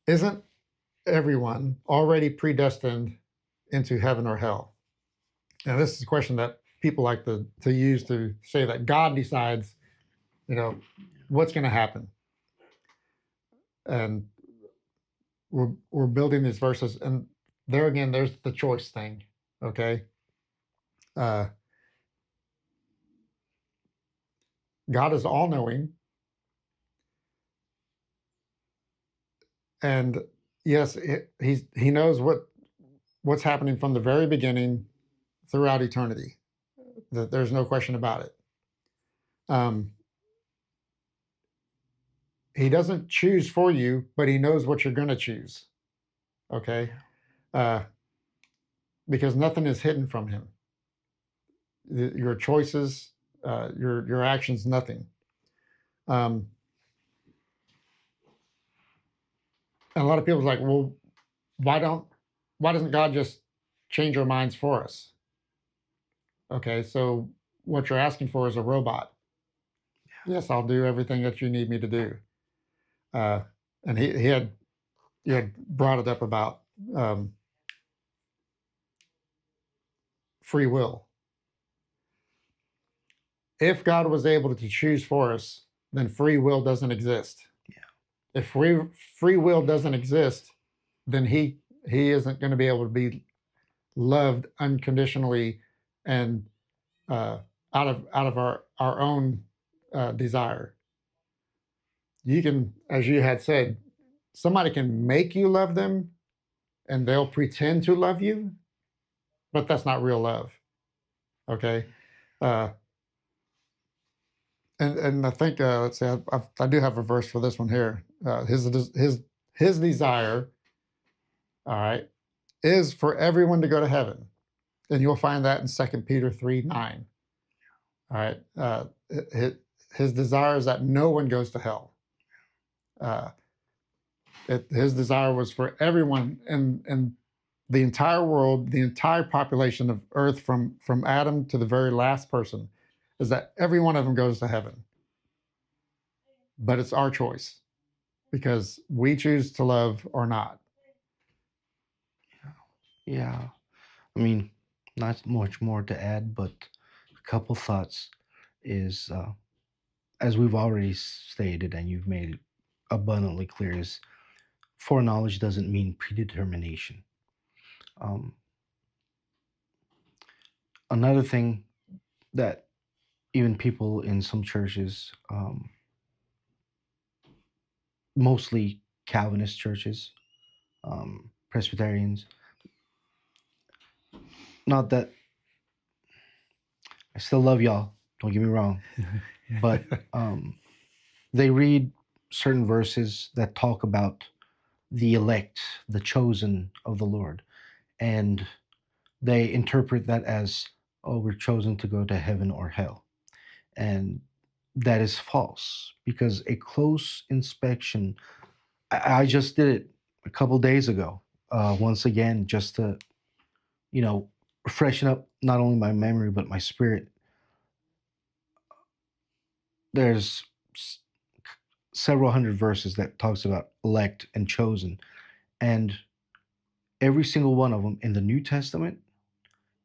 isn't everyone already predestined into heaven or hell? And this is a question that people like to use to say that God decides, what's going to happen. And we're building these verses, and there again, there's the choice thing. Okay, God is all knowing, and yes, he knows what's happening from the very beginning throughout eternity. There's no question about it. Um, he doesn't choose for you, but he knows what you're going to choose. Okay, because nothing is hidden from him. Your choices, your actions, nothing. And a lot of people's like, well, why doesn't God just change our minds for us? Okay, so what you're asking for is a robot. Yes, I'll do everything that you need me to do. And he had brought it up about free will. If God was able to choose for us, then free will doesn't exist. Yeah. If free will doesn't exist, then he isn't going to be able to be loved unconditionally and out of our own desire. You can, as you had said, somebody can make you love them, and they'll pretend to love you, but that's not real love. Okay, uh, and I think let's see, I do have a verse for this one here. His desire, all right, is for everyone to go to heaven, and you'll find that in 2 Peter 3:9. All right, his desire is that no one goes to hell. His desire was for everyone in the entire world, the entire population of Earth, from Adam to the very last person, is that every one of them goes to heaven. But it's our choice because we choose to love or not. Yeah. I mean, not much more to add, but a couple thoughts is, as we've already stated and you've made it abundantly clear, is foreknowledge doesn't mean predetermination. Um, Another thing that even people in some churches, mostly Calvinist churches, Presbyterians, not that I still love y'all, don't get me wrong, but they read certain verses that talk about the elect, the chosen of the Lord, and they interpret that as, oh, we're chosen to go to heaven or hell. And that is false, because a close inspection, I just did it a couple days ago, once again, just to, freshen up not only my memory, but my spirit. There's several hundred verses that talks about elect and chosen. And every single one of them in the New Testament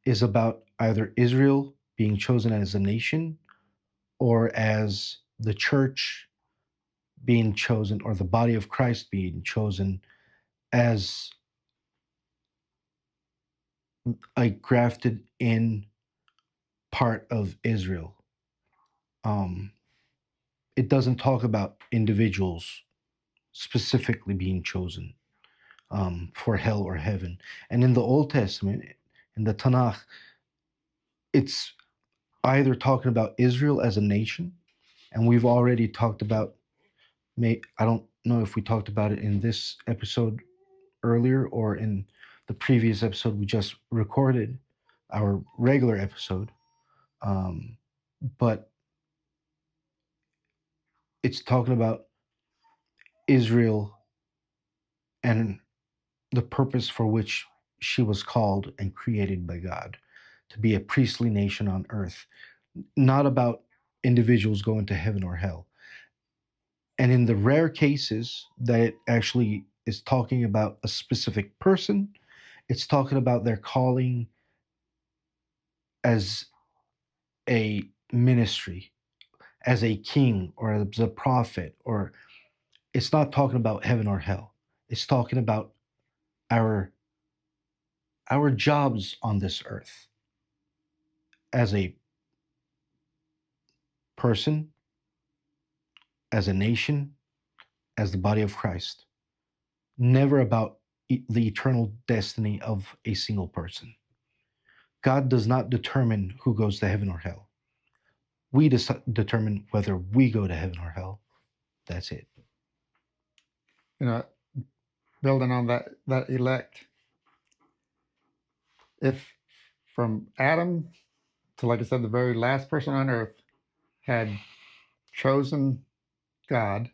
is about either Israel being chosen as a nation or as the church being chosen, or the body of Christ being chosen as a grafted in part of Israel. It doesn't talk about individuals specifically being chosen for hell or heaven. And in the Old Testament, in the Tanakh, it's either talking about Israel as a nation, and we've already talked about, I don't know if we talked about it in this episode earlier or in the previous episode we just recorded, our regular episode, but it's talking about Israel and the purpose for which she was called and created by God to be a priestly nation on earth, not about individuals going to heaven or hell. And in the rare cases that it actually is talking about a specific person. It's talking about their calling as a ministry, as a king or as a prophet, or it's not talking about heaven or hell. It's talking about our our jobs on this earth as a person, as a nation, as the body of Christ. Never about the eternal destiny of a single person. God does not determine who goes to heaven or hell. We determine whether we go to heaven or hell. That's it. You know, building on that elect, if from Adam to, like I said, the very last person on earth had chosen God,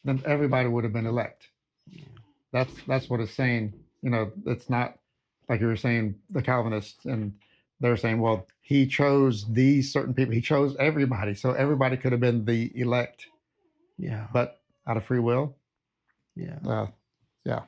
then everybody would have been elect. That's what it's saying. You know, it's not like you were saying the Calvinists, and they're saying, well, he chose these certain people. He chose everybody, so everybody could have been the elect. Yeah. But out of free will, Yeah. yeah.